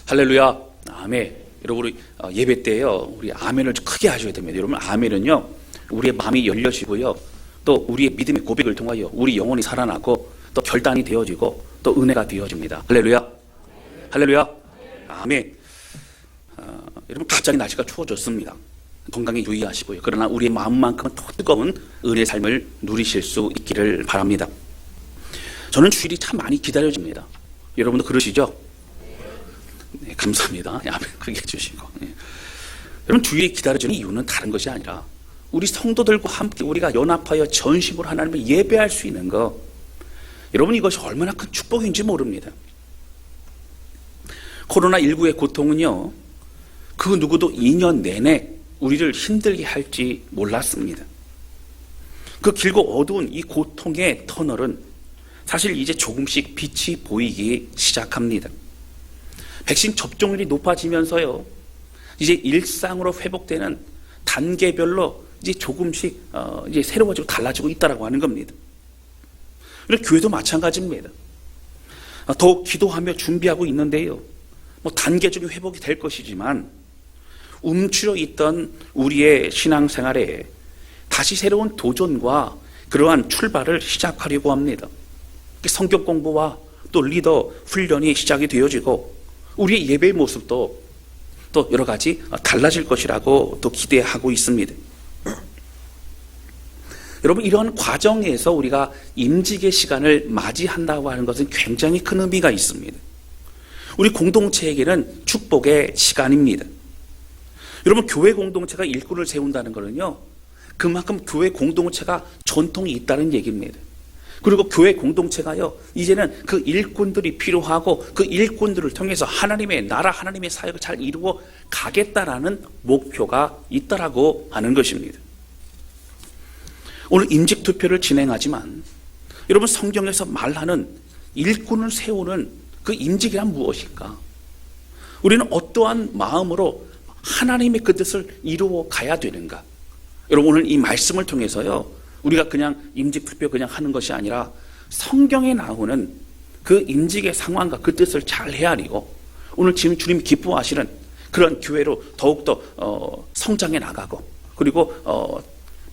할렐루야. 아멘. 여러분, 우리 예배 때요, 우리 아멘을 크게 하셔야 됩니다. 여러분, 아멘은요, 우리의 마음이 열려지고요, 또 우리의 믿음의 고백을 통하여 우리 영혼이 살아나고 또 결단이 되어지고 또 은혜가 되어집니다. 할렐루야. 할렐루야. 아멘. 여러분, 갑자기 날씨가 추워졌습니다. 건강에 유의하시고요. 그러나 우리의 마음만큼은 더 뜨거운 은혜의 삶을 누리실 수 있기를 바랍니다. 저는 주일이 참 많이 기다려집니다. 여러분도 그러시죠? 네, 감사합니다. 아멘 크게 해주시고. 네. 여러분, 주일이 기다려지는 이유는 다른 것이 아니라 우리 성도들과 함께 우리가 연합하여 전심으로 하나님을 예배할 수 있는 것, 여러분, 이것이 얼마나 큰 축복인지 모릅니다. 코로나19의 고통은요, 그 누구도 2년 내내 우리를 힘들게 할지 몰랐습니다. 그 길고 어두운 이 고통의 터널은 사실 이제 조금씩 빛이 보이기 시작합니다. 백신 접종률이 높아지면서요, 이제 일상으로 회복되는 단계별로 이제 조금씩 이제 새로워지고 달라지고 있다라고 하는 겁니다. 그리고 교회도 마찬가지입니다. 더욱 기도하며 준비하고 있는데요, 뭐 단계적인 회복이 될 것이지만 움츠려 있던 우리의 신앙생활에 다시 새로운 도전과 그러한 출발을 시작하려고 합니다. 성경 공부와 또 리더 훈련이 시작이 되어지고 우리의 예배의 모습도 또 여러 가지 달라질 것이라고 또 기대하고 있습니다. 여러분, 이러한 과정에서 우리가 임직의 시간을 맞이한다고 하는 것은 굉장히 큰 의미가 있습니다. 우리 공동체에게는 축복의 시간입니다. 여러분, 교회 공동체가 일꾼을 세운다는 것은요, 그만큼 교회 공동체가 전통이 있다는 얘기입니다. 그리고 교회 공동체가요, 이제는 그 일꾼들이 필요하고 그 일꾼들을 통해서 하나님의 나라, 하나님의 사역을 잘 이루어 가겠다라는 목표가 있다라고 하는 것입니다. 오늘 임직 투표를 진행하지만 여러분, 성경에서 말하는 일꾼을 세우는 그 임직이란 무엇일까? 우리는 어떠한 마음으로 하나님의 그 뜻을 이루어 가야 되는가? 여러분, 오늘 이 말씀을 통해서요, 우리가 그냥 임직 투표 그냥 하는 것이 아니라 성경에 나오는 그 임직의 상황과 그 뜻을 잘 헤아리고 오늘 지금 주님이 기뻐하시는 그런 교회로 더욱더 성장해 나가고 그리고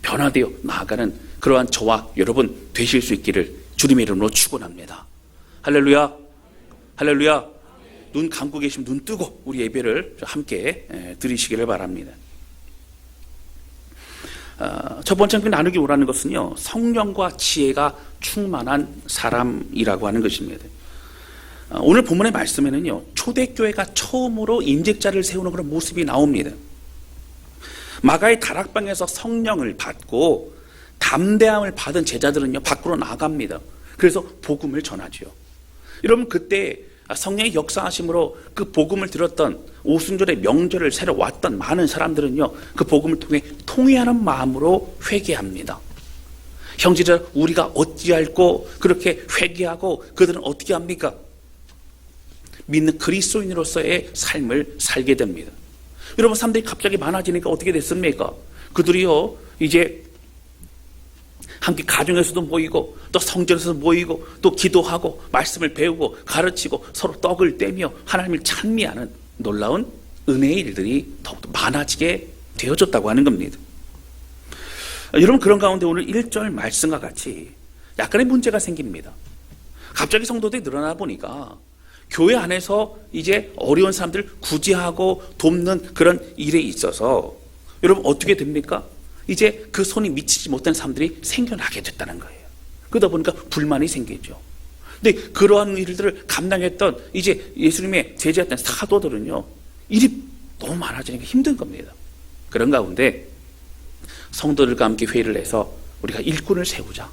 변화되어 나아가는 그러한 저와 여러분 되실 수 있기를 주님의 이름으로 축원합니다. 할렐루야. 할렐루야. 눈 감고 계시면 눈 뜨고 우리 예배를 함께 드리시기를 바랍니다. 첫 번째 나누기 원하는 것은요, 성령과 지혜가 충만한 사람이라고 하는 것입니다. 오늘 본문의 말씀에는요, 초대교회가 처음으로 임직자를 세우는 그런 모습이 나옵니다. 마가의 다락방에서 성령을 받고 담대함을 받은 제자들은요, 밖으로 나갑니다. 그래서 복음을 전하죠. 여러분, 그때 성령의 역사하심으로 그 복음을 들었던 오순절의 명절을 새로 왔던 많은 사람들은요, 그 복음을 통해 통회하는 마음으로 회개합니다. 형제들, 우리가 어찌할꼬 그렇게 회개하고 그들은 어떻게 합니까? 믿는 그리스도인으로서의 삶을 살게 됩니다. 여러분, 사람들이 갑자기 많아지니까 어떻게 됐습니까? 그들이요, 이제 함께 가정에서도 모이고 또 성전에서도 모이고 또 기도하고 말씀을 배우고 가르치고 서로 떡을 떼며 하나님을 찬미하는 놀라운 은혜의 일들이 더욱더 많아지게 되어졌다고 하는 겁니다. 여러분, 그런 가운데 오늘 1절 말씀과 같이 약간의 문제가 생깁니다. 갑자기 성도들이 늘어나 보니까 교회 안에서 이제 어려운 사람들을 구제하고 돕는 그런 일에 있어서 여러분 어떻게 됩니까? 이제 그 손이 미치지 못한 사람들이 생겨나게 됐다는 거예요. 그러다 보니까 불만이 생기죠. 근데 그러한 일들을 감당했던 이제 예수님의 제자였던 사도들은요, 일이 너무 많아지니까 힘든 겁니다. 그런 가운데 성도들과 함께 회의를 해서 우리가 일꾼을 세우자.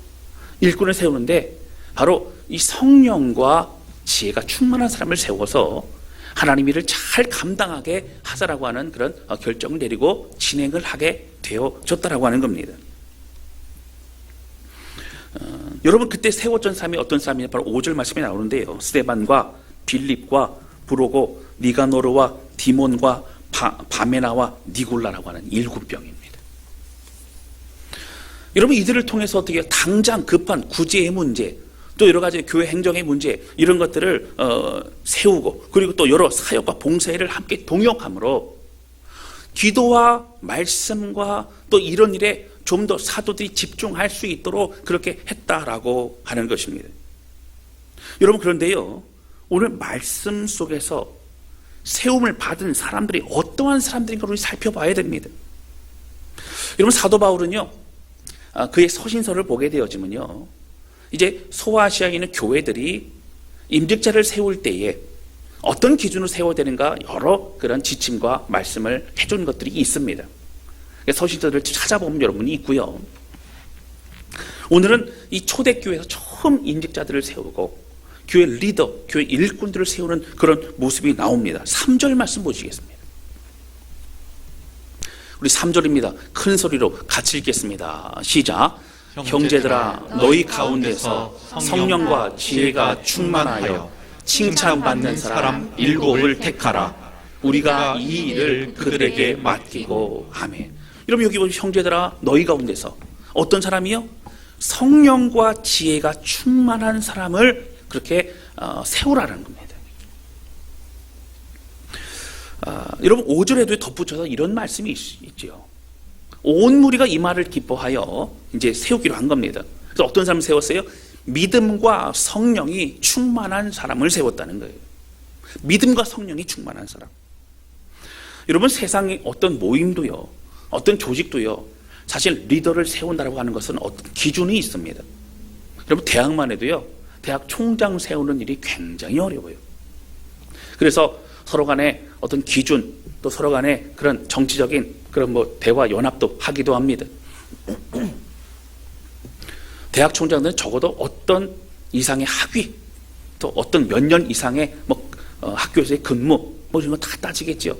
일꾼을 세우는데 바로 이 성령과 지혜가 충만한 사람을 세워서 하나님 일을 잘 감당하게 하자라고 하는 그런 결정을 내리고 진행을 하게 되어졌다라고 하는 겁니다. 여러분, 그때 세워진 사람이 어떤 사람이냐? 바로 5절 말씀이 나오는데요, 스데반과 빌립과 브로고 니가노르와 디몬과 바메나와 니골라라고 하는 7명입니다. 여러분, 이들을 통해서 어떻게 당장 급한 구제의 문제, 또 여러 가지 교회 행정의 문제 이런 것들을 세우고 그리고 또 여러 사역과 봉사를 함께 동역함으로 기도와 말씀과 또 이런 일에 좀 더 사도들이 집중할 수 있도록 그렇게 했다라고 하는 것입니다. 여러분 그런데요, 오늘 말씀 속에서 세움을 받은 사람들이 어떠한 사람들인가 우리 살펴봐야 됩니다. 여러분 사도 바울은요, 그의 서신서를 보게 되어지면요, 이제 소아시아에 있는 교회들이 임직자를 세울 때에 어떤 기준으로 세워야 되는가 여러 그런 지침과 말씀을 해준 것들이 있습니다. 서신서를 찾아보면 여러분이 있고요. 오늘은 이 초대교회에서 처음 임직자들을 세우고 교회 리더, 교회 일꾼들을 세우는 그런 모습이 나옵니다. 3절 말씀 보시겠습니다. 우리 3절입니다. 큰 소리로 같이 읽겠습니다. 시작. 형제들아 너희 가운데서 성령과 지혜가 충만하여 칭찬받는 사람 7을 택하라. 우리가 이 일을 그들에게 맡기고. 아멘. 여러분 여기 보시면 형제들아 너희 가운데서 어떤 사람이요? 성령과 지혜가 충만한 사람을 그렇게 세우라는 겁니다. 여러분 5절에도 덧붙여서 이런 말씀이 있죠. 온 무리가 이 말을 기뻐하여 이제 세우기로 한 겁니다. 그래서 어떤 사람을 세웠어요? 믿음과 성령이 충만한 사람을 세웠다는 거예요. 믿음과 성령이 충만한 사람. 여러분 세상의 어떤 모임도요, 어떤 조직도요, 사실 리더를 세운다고 하는 것은 어떤 기준이 있습니다. 여러분 대학만 해도요, 대학 총장 세우는 일이 굉장히 어려워요. 그래서 서로 간에 어떤 기준, 또 서로 간에 그런 정치적인 그런 뭐 대화 연합도 하기도 합니다. 대학 총장들은 적어도 어떤 이상의 학위, 또 어떤 몇 년 이상의 뭐 학교에서의 근무, 뭐 이런 거 다 따지겠죠.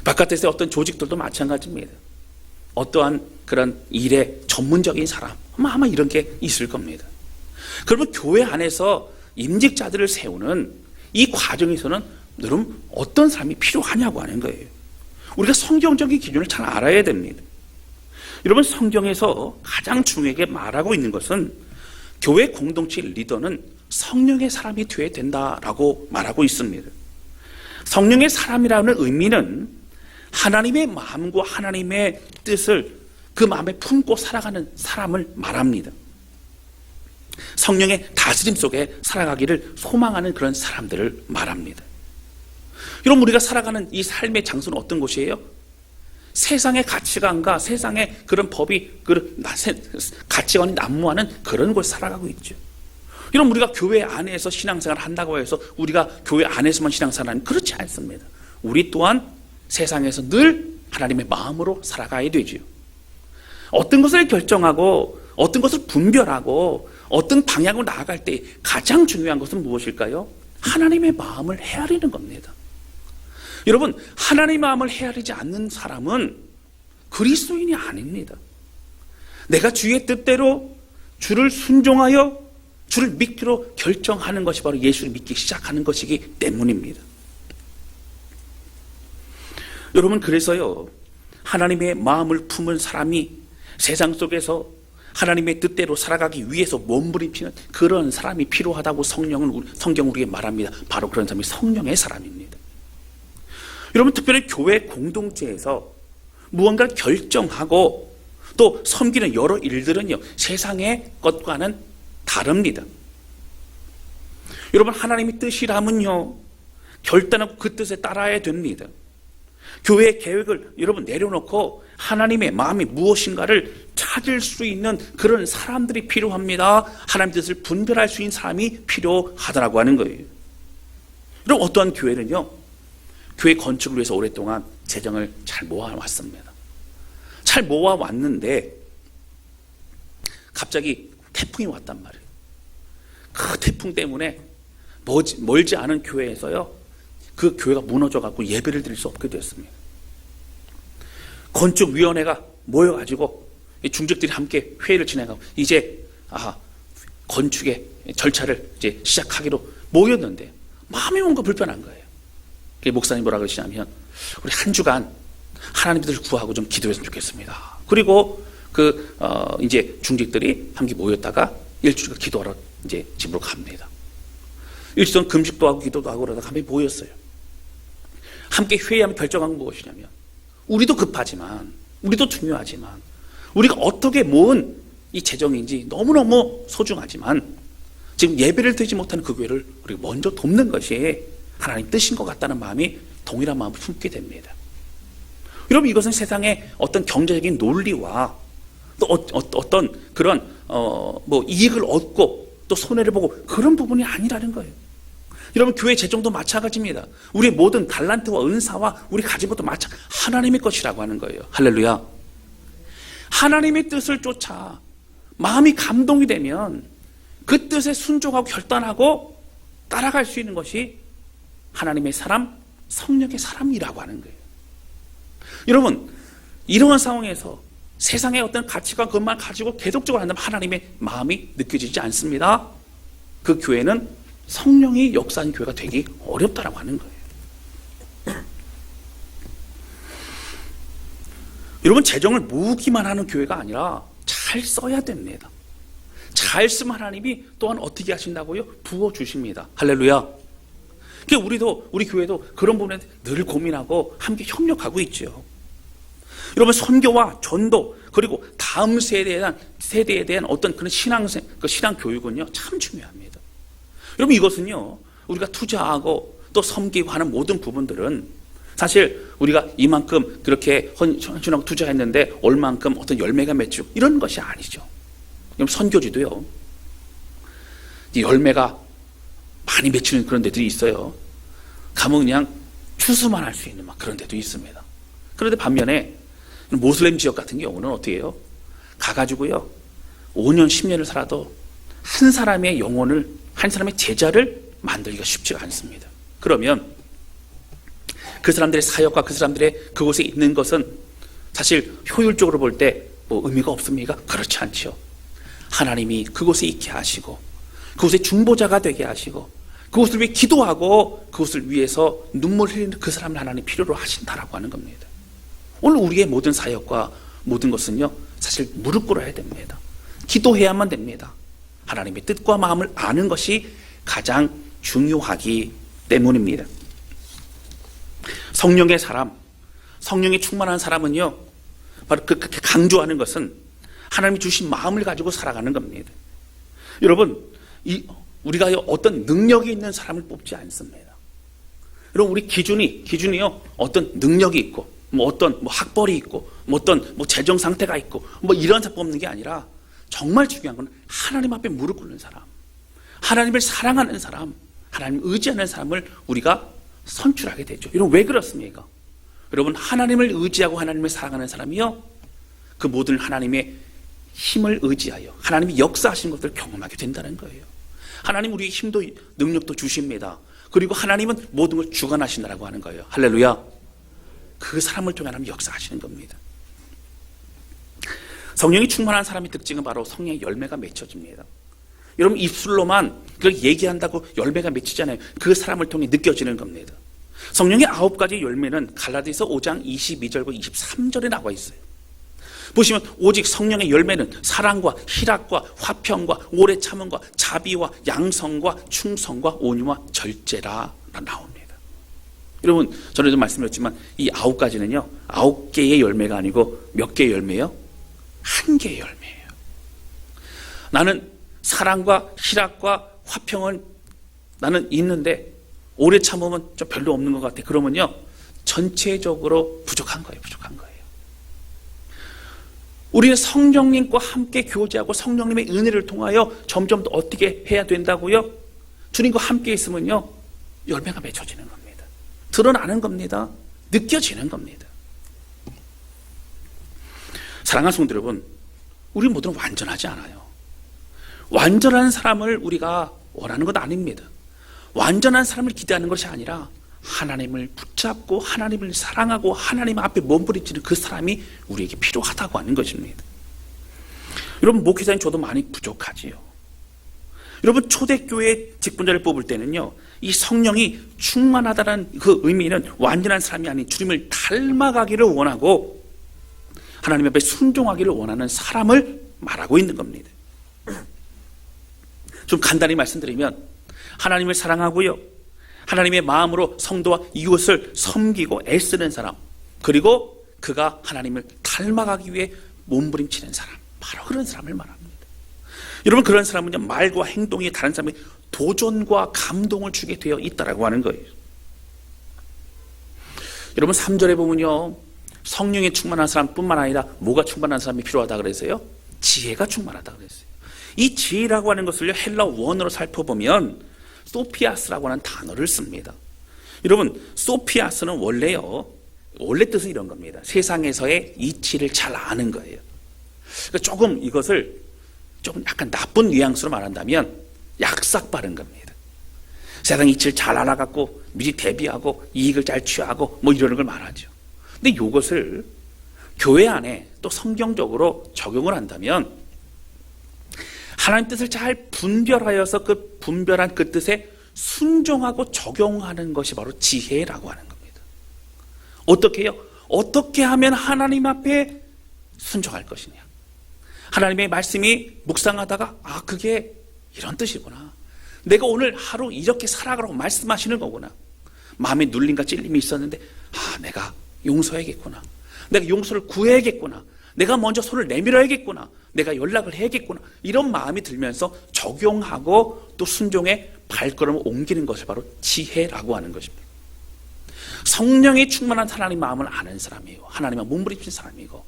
바깥에서의 어떤 조직들도 마찬가지입니다. 어떠한 그런 일에 전문적인 사람, 아마 이런 게 있을 겁니다. 그러면 교회 안에서 임직자들을 세우는 이 과정에서는 여러분 어떤 사람이 필요하냐고 하는 거예요. 우리가 성경적인 기준을 잘 알아야 됩니다. 여러분 성경에서 가장 중요하게 말하고 있는 것은 교회 공동체 리더는 성령의 사람이 되어야 된다라고 말하고 있습니다. 성령의 사람이라는 의미는 하나님의 마음과 하나님의 뜻을 그 마음에 품고 살아가는 사람을 말합니다. 성령의 다스림 속에 살아가기를 소망하는 그런 사람들을 말합니다. 여러분 우리가 살아가는 이 삶의 장소는 어떤 곳이에요? 세상의 가치관과 세상의 그런 법이 가치관이 난무하는 그런 곳에 살아가고 있죠. 여러분 우리가 교회 안에서 신앙생활을 한다고 해서 우리가 교회 안에서만 신앙생활하는 그렇지 않습니다. 우리 또한 세상에서 늘 하나님의 마음으로 살아가야 되죠. 어떤 것을 결정하고 어떤 것을 분별하고 어떤 방향으로 나아갈 때 가장 중요한 것은 무엇일까요? 하나님의 마음을 헤아리는 겁니다. 여러분 하나님의 마음을 헤아리지 않는 사람은 그리스도인이 아닙니다. 내가 주의 뜻대로 주를 순종하여 주를 믿기로 결정하는 것이 바로 예수를 믿기 시작하는 것이기 때문입니다. 여러분 그래서요 하나님의 마음을 품은 사람이 세상 속에서 하나님의 뜻대로 살아가기 위해서 몸부림치는 그런 사람이 필요하다고 성경은 우리에게 말합니다. 바로 그런 사람이 성령의 사람입니다. 여러분 특별히 교회 공동체에서 무언가를 결정하고 또 섬기는 여러 일들은요 세상의 것과는 다릅니다. 여러분 하나님의 뜻이라면요 결단하고 그 뜻에 따라야 됩니다. 교회의 계획을 여러분 내려놓고 하나님의 마음이 무엇인가를 찾을 수 있는 그런 사람들이 필요합니다. 하나님의 뜻을 분별할 수 있는 사람이 필요하다라고 하는 거예요. 여러분 어떠한 교회는요 교회 건축을 위해서 오랫동안 재정을 잘 모아왔습니다. 잘 모아왔는데 갑자기 태풍이 왔단 말이에요. 그 태풍 때문에 멀지 않은 교회에서요 그 교회가 무너져갖고 예배를 드릴 수 없게 되었습니다. 건축위원회가 모여가지고 중직들이 함께 회의를 진행하고 이제 건축의 절차를 이제 시작하기로 모였는데 마음이 뭔가 불편한 거예요. 목사님 뭐라 그러시냐면 우리 한 주간 하나님 뜻을 구하고 좀 기도했으면 좋겠습니다. 그리고 이제 중직들이 함께 모였다가 일주일간 기도하러 이제 집으로 갑니다. 일주일 동안 금식도 하고 기도도 하고 그러다가 함께 모였어요. 함께 회의하며 결정한 건 무엇이냐면, 우리도 급하지만, 우리도 중요하지만, 우리가 어떻게 모은 이 재정인지 너무너무 소중하지만 지금 예배를 드리지 못하는 그 교회를 우리가 먼저 돕는 것이 하나님 뜻인 것 같다는 마음이 동일한 마음을 품게 됩니다. 여러분, 이것은 세상의 어떤 경제적인 논리와 또 어떤 그런 이익을 얻고 또 손해를 보고 그런 부분이 아니라는 거예요. 여러분, 교회 재정도 마찬가지입니다. 우리의 모든 달란트와 은사와 우리 가진 것도 하나님의 것이라고 하는 거예요. 할렐루야. 하나님의 뜻을 쫓아 마음이 감동이 되면 그 뜻에 순종하고 결단하고 따라갈 수 있는 것이 하나님의 사람, 성령의 사람이라고 하는 거예요. 여러분, 이러한 상황에서 세상의 어떤 가치관 그것만 가지고 계속적으로 한다면 하나님의 마음이 느껴지지 않습니다. 그 교회는 성령이 역사하는 교회가 되기 어렵다라고 하는 거예요. 여러분, 재정을 모으기만 하는 교회가 아니라 잘 써야 됩니다. 잘 쓰면 하나님이 또한 어떻게 하신다고요? 부어주십니다. 할렐루야. 우리 교회도 그런 부분에 늘 고민하고 함께 협력하고 있죠. 여러분, 선교와 전도 그리고 다음 세대에 대한 어떤 그런 신앙 교육은요 참 중요합니다. 여러분, 이것은요 우리가 투자하고 또 섬기고 하는 모든 부분들은 사실 우리가 이만큼 그렇게 헌신하고 투자했는데 얼만큼 어떤 열매가 맺히고 이런 것이 아니죠. 그럼 선교지도요, 이 열매가 많이 맺히는 그런 데들이 있어요. 가면 그냥 추수만 할 수 있는 그런 데도 있습니다. 그런데 반면에 모슬렘 지역 같은 경우는 어떻게 해요? 가가지고요 5년 10년을 살아도 한 사람의 영혼을, 한 사람의 제자를 만들기가 쉽지가 않습니다. 그러면 그 사람들의 사역과 그 사람들의 그곳에 있는 것은 사실 효율적으로 볼 때 의미가 없습니까? 그렇지 않죠. 하나님이 그곳에 있게 하시고 그곳의 중보자가 되게 하시고 그곳을 위해 기도하고 그곳을 위해서 눈물 흘리는 그 사람을 하나님 필요로 하신다라고 하는 겁니다. 오늘 우리의 모든 사역과 모든 것은요 사실 무릎 꿇어야 됩니다. 기도해야만 됩니다. 하나님의 뜻과 마음을 아는 것이 가장 중요하기 때문입니다. 성령의 사람, 성령이 충만한 사람은요 바로 그렇게 강조하는 것은 하나님이 주신 마음을 가지고 살아가는 겁니다. 여러분, 우리가 어떤 능력이 있는 사람을 뽑지 않습니다. 여러분, 우리 기준이요 어떤 능력이 있고 어떤 학벌이 있고 어떤 재정 상태가 있고 이런 사람 뽑는 게 아니라 정말 중요한 건 하나님 앞에 무릎 꿇는 사람, 하나님을 사랑하는 사람, 하나님을 의지하는 사람을 우리가 선출하게 되죠. 여러분, 왜 그렇습니까? 여러분, 하나님을 의지하고 하나님을 사랑하는 사람이요 그 모든 하나님의 힘을 의지하여 하나님이 역사하신 것들을 경험하게 된다는 거예요. 하나님 우리의 힘도 능력도 주십니다. 그리고 하나님은 모든 걸 주관하신다라고 하는 거예요. 할렐루야. 그 사람을 통해 하나님 역사하시는 겁니다. 성령이 충만한 사람의 특징은 바로 성령의 열매가 맺혀집니다. 여러분, 입술로만 그걸 얘기한다고 열매가 맺히잖아요. 그 사람을 통해 느껴지는 겁니다. 성령의 9가지 열매는 갈라디아서 5장 22절과 23절에 나와 있어요. 보시면 오직 성령의 열매는 사랑과 희락과 화평과 오래 참음과 자비와 양성과 충성과 온유와 절제라 나옵니다. 여러분, 전에도 말씀드렸지만 이 9가지는요 9개의 열매가 아니고 몇 개의 열매예요? 1개의 열매예요. 나는 사랑과 희락과 화평은 나는 있는데 오래 참으면 좀 별로 없는 것 같아. 그러면요 전체적으로 부족한 거예요. 우리는 성령님과 함께 교제하고 성령님의 은혜를 통하여 점점 더 어떻게 해야 된다고요? 주님과 함께 있으면요 열매가 맺혀지는 겁니다. 드러나는 겁니다. 느껴지는 겁니다. 사랑하는 성도 여러분, 우리 모두는 완전하지 않아요. 완전한 사람을 우리가 원하는 것 아닙니다. 완전한 사람을 기대하는 것이 아니라 하나님을 붙잡고 하나님을 사랑하고 하나님 앞에 몸부림치는 그 사람이 우리에게 필요하다고 하는 것입니다. 여러분, 목회자인 저도 많이 부족하지요. 여러분, 초대교회 직분자를 뽑을 때는요 이 성령이 충만하다는 그 의미는 완전한 사람이 아닌 주님을 닮아가기를 원하고 하나님 앞에 순종하기를 원하는 사람을 말하고 있는 겁니다. 좀 간단히 말씀드리면 하나님을 사랑하고요, 하나님의 마음으로 성도와 이웃을 섬기고 애쓰는 사람, 그리고 그가 하나님을 닮아가기 위해 몸부림치는 사람, 바로 그런 사람을 말합니다. 여러분, 그런 사람은요, 말과 행동이 다른 사람에게 도전과 감동을 주게 되어 있다라고 하는 거예요. 여러분, 3절에 보면요, 성령에 충만한 사람뿐만 아니라 뭐가 충만한 사람이 필요하다 그랬어요? 지혜가 충만하다 그랬어요. 이 지혜라고 하는 것을 헬라 원어로 살펴보면 소피아스라고 하는 단어를 씁니다. 여러분, 소피아스는 원래 뜻은 이런 겁니다. 세상에서의 이치를 잘 아는 거예요. 그러니까 조금 이것을 조금 약간 나쁜 뉘앙스로 말한다면 약삭 바른 겁니다. 세상 이치를 잘 알아갖고 미리 대비하고 이익을 잘 취하고 뭐 이러는 걸 말하죠. 근데 이것을 교회 안에 또 성경적으로 적용을 한다면 하나님 뜻을 잘 분별하여서 그 분별한 그 뜻에 순종하고 적용하는 것이 바로 지혜라고 하는 겁니다. 어떻게 해요? 어떻게 하면 하나님 앞에 순종할 것이냐. 하나님의 말씀이 묵상하다가 그게 이런 뜻이구나. 내가 오늘 하루 이렇게 살아가라고 말씀하시는 거구나. 마음에 눌림과 찔림이 있었는데 내가 용서해야겠구나. 내가 용서를 구해야겠구나. 내가 먼저 손을 내밀어야겠구나. 내가 연락을 해야겠구나. 이런 마음이 들면서 적용하고 또 순종의 발걸음을 옮기는 것을 바로 지혜라고 하는 것입니다. 성령이 충만한 하나님 마음을 아는 사람이에요. 하나님의 몸부림친 사람이고,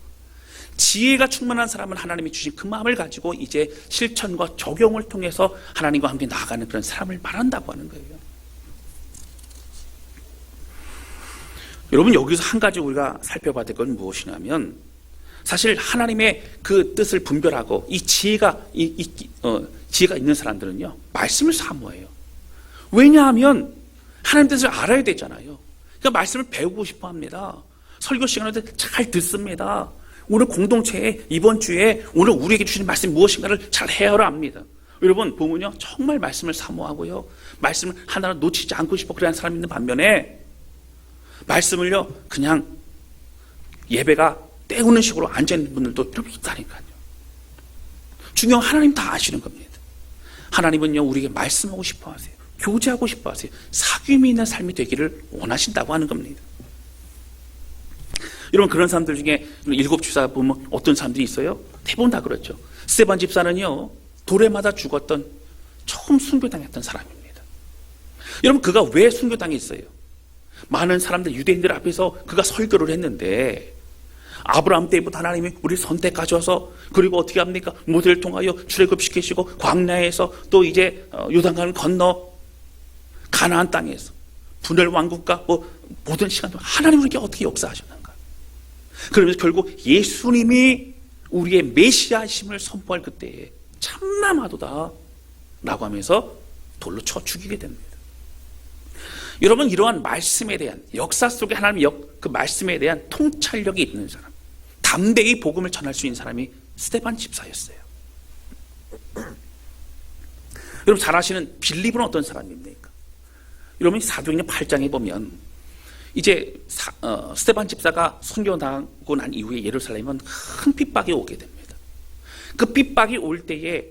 지혜가 충만한 사람은 하나님이 주신 그 마음을 가지고 이제 실천과 적용을 통해서 하나님과 함께 나아가는 그런 사람을 말한다고 하는 거예요. 여러분, 여기서 한 가지 우리가 살펴봐야 될 건 무엇이냐면, 사실 하나님의 그 뜻을 분별하고 이 지혜가 지혜가 있는 사람들은요, 말씀을 사모해요. 왜냐하면 하나님 뜻을 알아야 되잖아요. 그러니까 말씀을 배우고 싶어 합니다. 설교 시간에도 잘 듣습니다. 오늘 공동체에 이번 주에 오늘 우리에게 주신 말씀이 무엇인가를 잘 헤아려 합니다. 여러분 보면요, 정말 말씀을 사모하고요, 말씀을 하나로 놓치지 않고 싶어 그러는 사람이 있는 반면에 말씀을요 그냥 예배가 때우는 식으로 앉아있는 분들도 이렇게 있다니까요. 중요한 하나님 다 아시는 겁니다. 하나님은요 우리에게 말씀하고 싶어 하세요. 교제하고 싶어 하세요. 사귐이 있는 삶이 되기를 원하신다고 하는 겁니다. 여러분, 그런 사람들 중에 일곱 집사 보면 어떤 사람들이 있어요? 대부분 다 그렇죠. 스데반 집사는요 돌에 맞아 죽었던 처음 순교당했던 사람입니다. 여러분, 그가 왜 순교당했어요? 많은 사람들, 유대인들 앞에서 그가 설교를 했는데 아브라함 때부터 하나님이 우리를 선택하셔서, 그리고 어떻게 합니까? 모세를 통하여 출애굽시키시고 광야에서 또 이제 요단강을 건너 가나안 땅에서 분열 왕국과 모든 시간 동안 하나님 우리에게 어떻게 역사하셨는가? 그러면서 결국 예수님이 우리의 메시아심을 선포할 그때에 참나마도다 라고 하면서 돌로 쳐 죽이게 됩니다. 여러분, 이러한 말씀에 대한 역사 속에 하나님의 그 말씀에 대한 통찰력이 있는 사람, 담대히 복음을 전할 수 있는 사람이 스데반 집사였어요. 여러분 잘 아시는 빌립은 어떤 사람입니까? 여러분 사도행전 8장에 보면 이제 스데반 집사가 순교당하고 난 이후에 예루살렘은 큰 핍박이 오게 됩니다. 그 핍박이 올 때에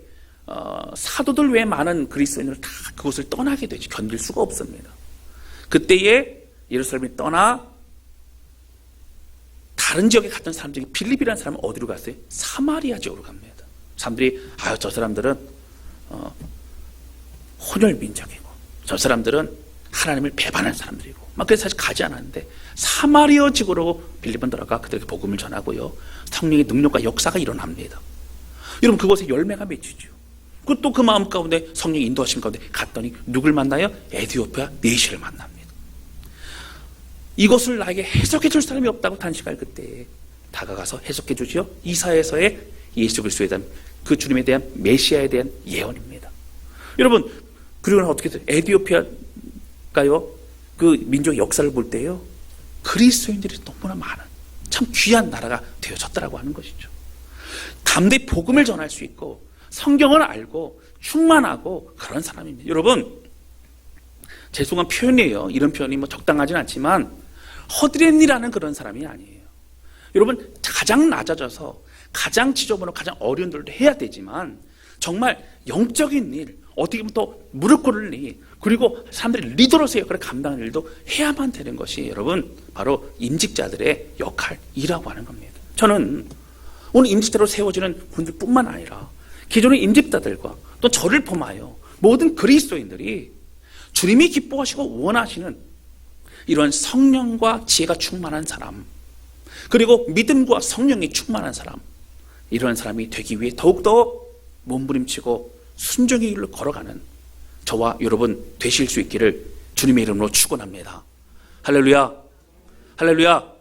사도들 외에 많은 그리스도인을 다 그곳을 떠나게 되죠. 견딜 수가 없습니다. 그때에 예루살렘이 떠나 다른 지역에 갔던 사람 중에 빌립이라는 사람은 어디로 갔어요? 사마리아 지역으로 갑니다. 사람들이 저 사람들은 혼혈 민족이고 저 사람들은 하나님을 배반하는 사람들이고 그래서 사실 가지 않았는데 사마리아 지역으로 빌립은 들어가 그들에게 복음을 전하고요, 성령의 능력과 역사가 일어납니다. 여러분 그곳에 열매가 맺히죠. 또 그 마음 가운데 성령의 인도하심 가운데 갔더니 누굴 만나요? 에디오피아 네시를 만납니다. 이것을 나에게 해석해 줄 사람이 없다고 단식할 그때에 다가가서 해석해 주죠. 이사야서의 예수 그리스도에 대한 그 주님에 대한 메시아에 대한 예언입니다. 여러분 그리고는 어떻게 돼요? 에디오피아가요 그 민족의 역사를 볼 때요 그리스도인들이 너무나 많은 참 귀한 나라가 되어졌다라고 하는 것이죠. 담대히 복음을 전할 수 있고 성경을 알고 충만하고 그런 사람입니다. 여러분 죄송한 표현이에요. 이런 표현이 적당하진 않지만 허드렛이라는 그런 사람이 아니에요. 여러분 가장 낮아져서 가장 지저분하고 가장 어려운 일도 해야 되지만 정말 영적인 일, 어떻게 보면 또 무릎 꿇을 일, 그리고 사람들이 리더로서의 역할을 감당하는 일도 해야만 되는 것이 여러분 바로 임직자들의 역할이라고 하는 겁니다. 저는 오늘 임직자로 세워지는 분들뿐만 아니라 기존의 임직자들과 또 저를 포함하여 모든 그리스도인들이 주님이 기뻐하시고 원하시는 이런 성령과 지혜가 충만한 사람, 그리고 믿음과 성령이 충만한 사람, 이런 사람이 되기 위해 더욱더 몸부림치고 순종의 길로 걸어가는 저와 여러분 되실 수 있기를 주님의 이름으로 축원합니다. 할렐루야, 할렐루야,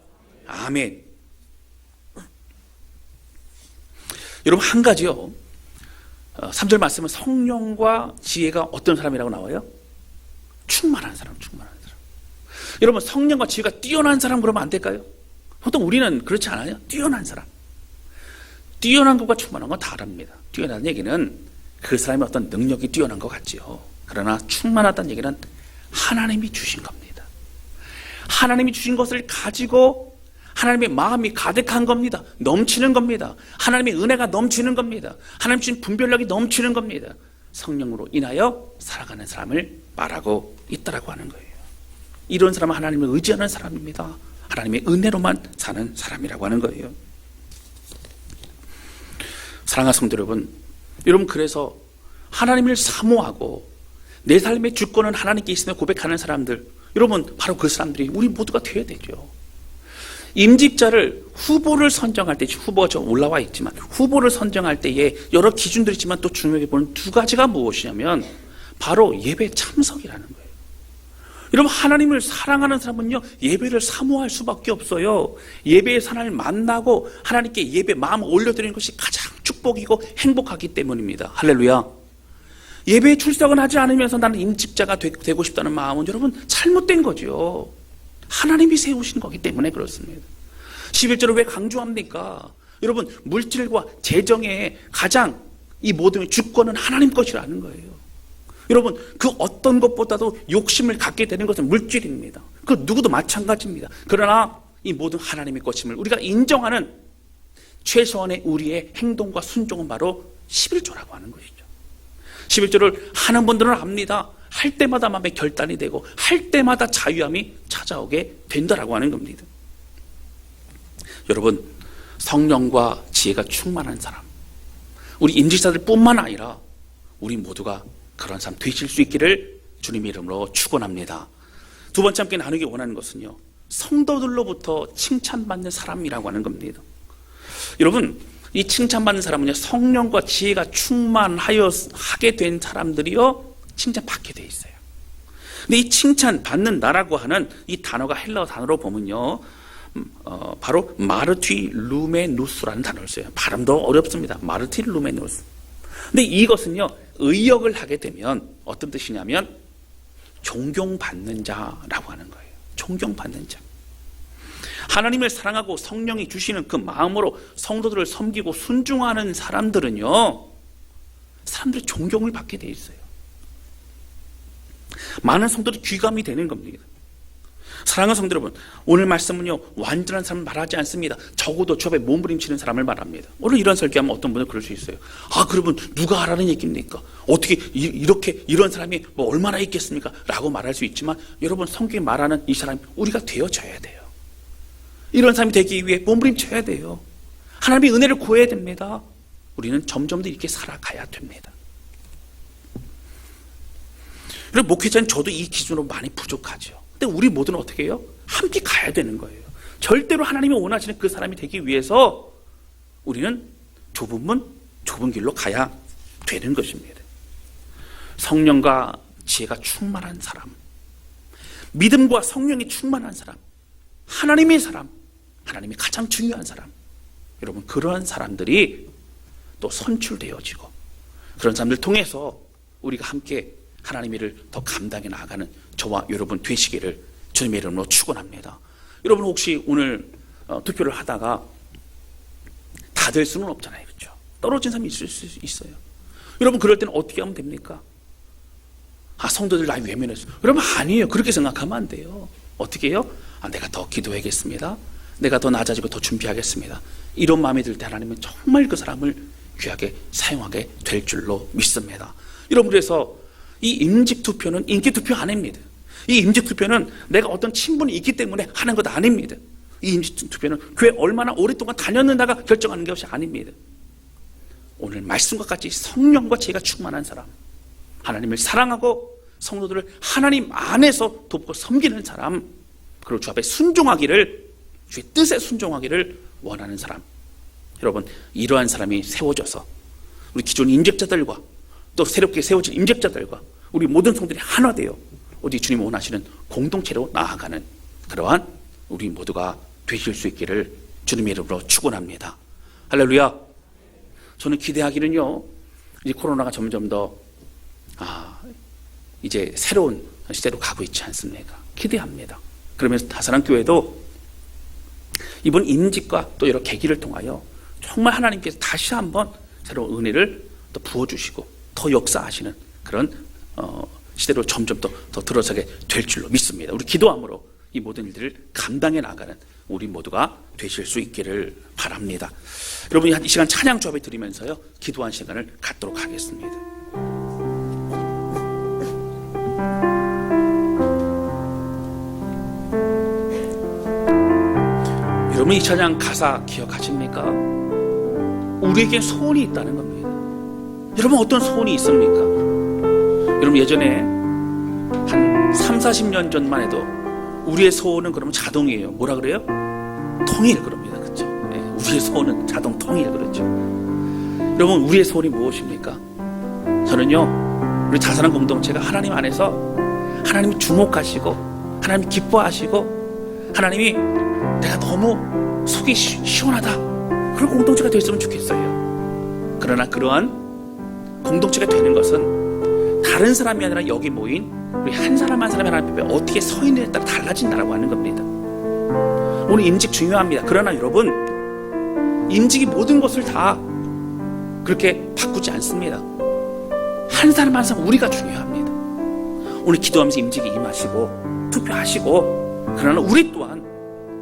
아멘. 여러분 한 가지요, 3절 말씀은 성령과 지혜가 어떤 사람이라고 나와요? 충만한 사람, 충만한 사람. 여러분 성령과 지혜가 뛰어난 사람 그러면 안 될까요? 보통 우리는 그렇지 않아요? 뛰어난 사람. 뛰어난 것과 충만한 건 다릅니다. 뛰어난 얘기는 그 사람의 어떤 능력이 뛰어난 것 같지요. 그러나 충만하다는 얘기는 하나님이 주신 겁니다. 하나님이 주신 것을 가지고 하나님의 마음이 가득한 겁니다. 넘치는 겁니다. 하나님의 은혜가 넘치는 겁니다. 하나님 주신 분별력이 넘치는 겁니다. 성령으로 인하여 살아가는 사람을 말하고 있다라고 하는 거예요. 이런 사람은 하나님을 의지하는 사람입니다. 하나님의 은혜로만 사는 사람이라고 하는 거예요. 사랑하는 성도 여러분, 여러분 그래서 하나님을 사모하고 내 삶의 주권은 하나님께 있으며 고백하는 사람들, 여러분 바로 그 사람들이 우리 모두가 되어야 되죠. 임직자를 후보를 선정할 때, 후보가 좀 올라와 있지만 후보를 선정할 때에 여러 기준들이 있지만 또 중요하게 보는 두 가지가 무엇이냐면 바로 예배 참석이라는 거예요. 여러분 하나님을 사랑하는 사람은요 예배를 사모할 수밖에 없어요. 예배에서 하나님을 만나고 하나님께 예배 마음을 올려드리는 것이 가장 축복이고 행복하기 때문입니다. 할렐루야. 예배에 출석은 하지 않으면서 나는 임직자가 되고 싶다는 마음은 여러분 잘못된 거죠. 하나님이 세우신 거기 때문에 그렇습니다. 11절을 왜 강조합니까? 여러분 물질과 재정의 가장 이 모든 주권은 하나님 것이라는 거예요. 여러분 그 어떤 것보다도 욕심을 갖게 되는 것은 물질입니다. 그 누구도 마찬가지입니다. 그러나 이 모든 하나님의 것임을 우리가 인정하는 최소한의 우리의 행동과 순종은 바로 11조라고 하는 것이죠. 11조를 하는 분들은 압니다. 할 때마다 마음의 결단이 되고 할 때마다 자유함이 찾아오게 된다라고 하는 겁니다. 여러분 성령과 지혜가 충만한 사람, 우리 임직자들 뿐만 아니라 우리 모두가 그런 사람 되실 수 있기를 주님의 이름으로 축원합니다. 두 번째 함께 나누기 원하는 것은요, 성도들로부터 칭찬받는 사람이라고 하는 겁니다. 여러분 이 칭찬받는 사람은요 성령과 지혜가 충만하여 하게 된 사람들이요 칭찬받게 돼 있어요. 근데 이 칭찬받는다라고 하는 이 단어가 헬라어 단어로 보면요 바로 마르티 루메누스라는 단어를 써요. 발음도 어렵습니다. 마르티 루메누스. 근데 이것은요 의역을 하게 되면 어떤 뜻이냐면 존경받는 자라고 하는 거예요. 존경받는 자. 하나님을 사랑하고 성령이 주시는 그 마음으로 성도들을 섬기고 순종하는 사람들은요 사람들이 존경을 받게 돼 있어요. 많은 성도들이 귀감이 되는 겁니다. 사랑하는 성도 여러분, 오늘 말씀은요 완전한 사람을 말하지 않습니다. 적어도 주 앞에 몸부림치는 사람을 말합니다. 오늘 이런 설교하면 어떤 분은 그럴 수 있어요. 아 그러면 누가 하라는 얘기입니까? 어떻게 이렇게 이런 사람이 뭐 얼마나 있겠습니까? 라고 말할 수 있지만 여러분 성경이 말하는 이 사람이 우리가 되어져야 돼요. 이런 사람이 되기 위해 몸부림쳐야 돼요. 하나님의 은혜를 구해야 됩니다. 우리는 점점 더 이렇게 살아가야 됩니다. 그리고 목회자는 저도 이 기준으로 많이 부족하죠. 근데 우리 모두는 어떻게 해요? 함께 가야 되는 거예요. 절대로 하나님이 원하시는 그 사람이 되기 위해서 우리는 좁은 문, 좁은 길로 가야 되는 것입니다. 성령과 지혜가 충만한 사람, 믿음과 성령이 충만한 사람, 하나님의 사람, 하나님이 가장 중요한 사람, 여러분 그런 사람들이 또 선출되어지고 그런 사람들 통해서 우리가 함께 하나님의 일을 더 감당해 나가는 저와 여러분 되시기를 주님의 이름으로 축원합니다. 여러분 혹시 오늘 투표를 하다가 다 될 수는 없잖아요. 그렇죠? 떨어진 사람이 있을 수 있어요. 여러분 그럴 때는 어떻게 하면 됩니까? 아 성도들 나 외면했어. 여러분 아니에요. 그렇게 생각하면 안 돼요. 어떻게 해요? 아, 내가 더 기도하겠습니다. 내가 더 낮아지고 더 준비하겠습니다. 이런 마음이 들 때 하나님은 정말 그 사람을 귀하게 사용하게 될 줄로 믿습니다. 여러분, 그래서 이 임직투표는 인기투표 아닙니다. 이 임직투표는 내가 어떤 친분이 있기 때문에 하는 것 아닙니다. 이 임직투표는 교회 얼마나 오랫동안 다녔는가가 결정하는 것이 아닙니다. 오늘 말씀과 같이 성령과 지혜가 충만한 사람, 하나님을 사랑하고 성도들을 하나님 안에서 돕고 섬기는 사람, 그리고 주 앞에 순종하기를, 주의 뜻에 순종하기를 원하는 사람, 여러분, 이러한 사람이 세워져서 우리 기존 임직자들과 또 새롭게 세워진 임직자들과 우리 모든 성도들이 하나 되어 어디 주님 원하시는 공동체로 나아가는 그러한 우리 모두가 되실 수 있기를 주님의 이름으로 축원합니다. 할렐루야. 저는 기대하기는요, 이제 코로나가 점점 더 이제 새로운 시대로 가고 있지 않습니까? 기대합니다. 그러면서 다사랑교회도 이번 임직과 또 여러 계기를 통하여 정말 하나님께서 다시 한번 새로운 은혜를 또 부어주시고 더 역사하시는 그런 시대로 점점 더 들어서게 될 줄로 믿습니다. 우리 기도함으로 이 모든 일들을 감당해 나가는 우리 모두가 되실 수 있기를 바랍니다. 여러분이 이 시간 찬양 조합에 드리면서요, 기도한 시간을 갖도록 하겠습니다. 여러분, 이 찬양 가사 기억하십니까? 우리에게 소원이 있다는 겁니다. 여러분, 어떤 소원이 있습니까? 여러분, 예전에 한 30-40년 전만 해도 우리의 소원은 그러면 자동이에요. 뭐라 그래요? 통일 그럽니다. 그렇죠? 네, 우리의 소원은 자동 통일 그렇죠. 여러분, 우리의 소원이 무엇입니까? 저는요, 우리 다사랑 공동체가 하나님 안에서 하나님이 주목하시고 하나님이 기뻐하시고 하나님이 내가 너무 속이 시원하다, 그런 공동체가 됐으면 좋겠어요. 그러나 그러한 공동체가 되는 것은 다른 사람이 아니라 여기 모인 우리 한 사람 한 사람이 하나님 앞에 어떻게 서 있느냐에 따라 달라진다라고 하는 겁니다. 오늘 임직 중요합니다. 그러나 여러분, 임직이 모든 것을 다 그렇게 바꾸지 않습니다. 한 사람 한 사람 우리가 중요합니다. 오늘 기도하면서 임직에 임하시고 투표하시고, 그러나 우리 또한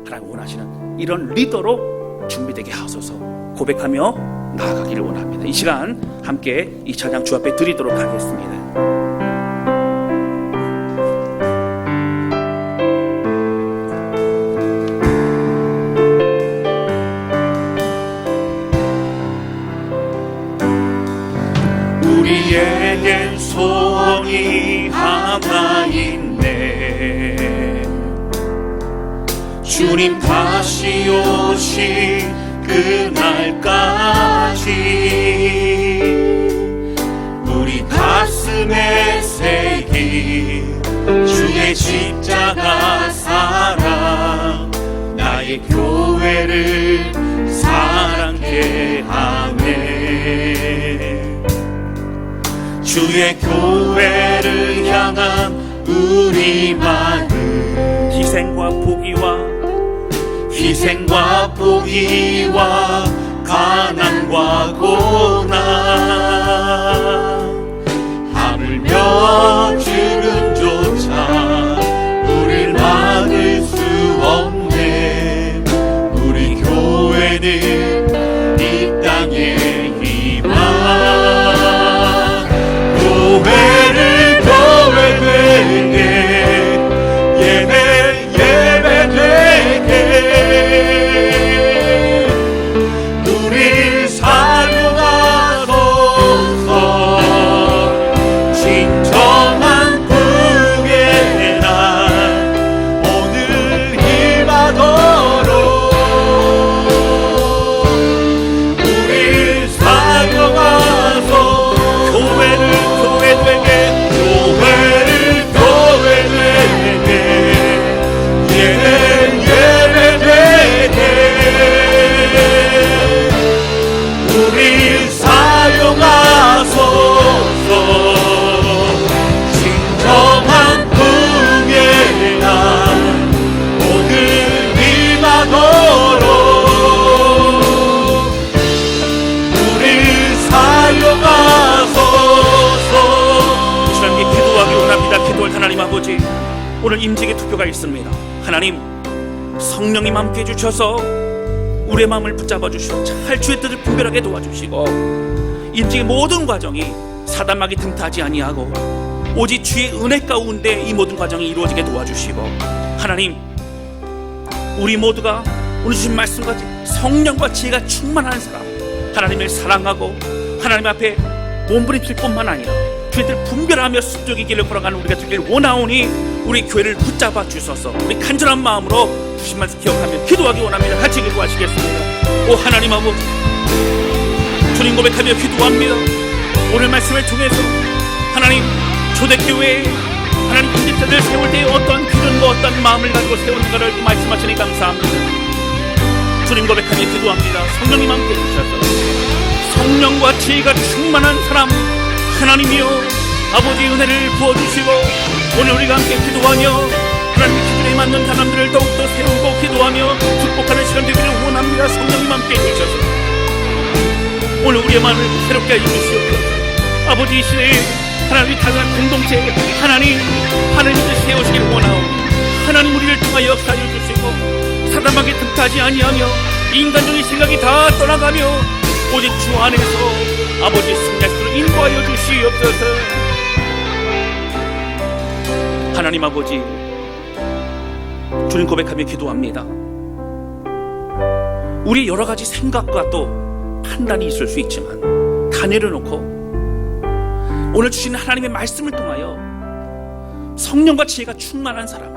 하나님 원하시는 이런 리더로 준비되게 하소서 고백하며 나아가기를 원합니다. 이 시간 함께 이 찬양 주 앞에 드리도록 하겠습니다. 우리에겐 소원이 하나 있네. 주님 다시 오실 그날까지 우리 가슴에 새긴 주의 십자가 사랑, 나의 교회를 사랑케 하네. 주의 교회를 향한 우리 마음, 희생과 포기와 가난과 고난, 하물며 주름조차 우릴 막을 수 없네. 우리 교회는 이 땅의 희망, 교회를 교회되게 우리 사용하소서. 진정한 부흥의 날 오늘 임하도록 우리 사용하소. 교회를 교회되게 우리 사용하소서. 진정한 부흥의 날 오늘 임하도록 우리 사용하소서. 이 시간 기도하기 원합니다. 기도할 하나님 아버지, 오늘 임직의 투표가 있습니다. 하나님, 성령님 함께 해주셔서 우리의 마음을 붙잡아 주시고 잘 주의 뜻을 분별하게 도와주시고 임직의 모든 과정이 사단막이 틈타지 아니하고 오직 주의 은혜 가운데 이 모든 과정이 이루어지게 도와주시고, 하나님, 우리 모두가 오늘 주신 말씀까지 성령과 지혜가 충만한 사람, 하나님을 사랑하고 하나님 앞에 몸부림칠 뿐만 아니라 주의들 분별하며 순종의 길을 걸어가는 우리가 되길 원하오니 우리 교회를 붙잡아 주셔서 우리 간절한 마음으로 주신 말씀 기억하며 기도하기 원합니다. 같이 기도하시겠습니다. 오 하나님 아버지, 주님 고백하며 기도합니다. 오늘 말씀을 통해서 하나님, 초대교회에 하나님 인직자들 세울 때 어떤 기준과 어떤 마음을 가지고 세우는가를 말씀하시니 감사합니다. 주님 고백하며 기도합니다. 성령님 함께 해주셔서 성령과 지혜가 충만한 사람, 하나님이여 아버지 은혜를 부어주시고, 오늘 우리가 함께 기도하며 하나님의 기준에 맞는 사람들을 더욱더 세우고 기도하며 축복하는 시간 되기를 원합니다. 성령님 함께 해주셔서 오늘 우리의 마음을 새롭게 해주시옵소서. 아버지 이 시대에 하나님의 다양한 공동체, 하나님 하나님을 세우시기를 원하오니 하나님 우리를 통하여 역사하여 주시고, 사단막에 틈타지 아니하며 인간적인 생각이 다 떠나가며 오직 주 안에서 아버지 승리할 수 있도록 인도하여 주시옵소서. 하나님 아버지, 주님 고백하며 기도합니다. 우리 여러 가지 생각과 또 판단이 있을 수 있지만 다 내려놓고 오늘 주신 하나님의 말씀을 통하여 성령과 지혜가 충만한 사람,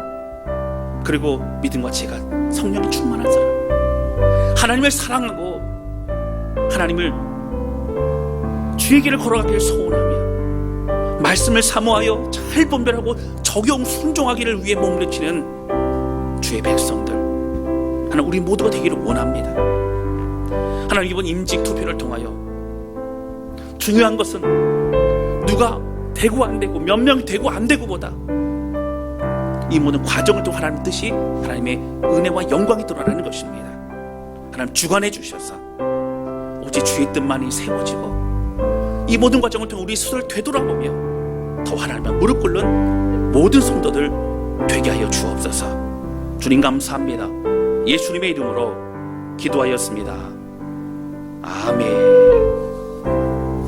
그리고 믿음과 지혜가 성령이 충만한 사람, 하나님을 사랑하고 하나님을 주의 길을 걸어가기를 소원하며 말씀을 사모하여 잘 분별하고 적용 순종하기를 위해 몸부림치는 주의 백성들, 하나님 우리 모두가 되기를 원합니다. 하나님 이번 임직 투표를 통하여 중요한 것은 누가 되고 안 되고 몇 명이 되고 안 되고보다 이 모든 과정을 통해 하나님 뜻이, 하나님의 은혜와 영광이 드러나는 것입니다. 하나님 주관해 주셔서 오직 주의 뜻만이 세워지고 이 모든 과정을 통해 우리 스스로를 되돌아보며 더 하나님의 무릎 꿇는 모든 성도들 되게 하여 주옵소서. 주님 감사합니다. 예수님의 이름으로 기도하였습니다. 아멘.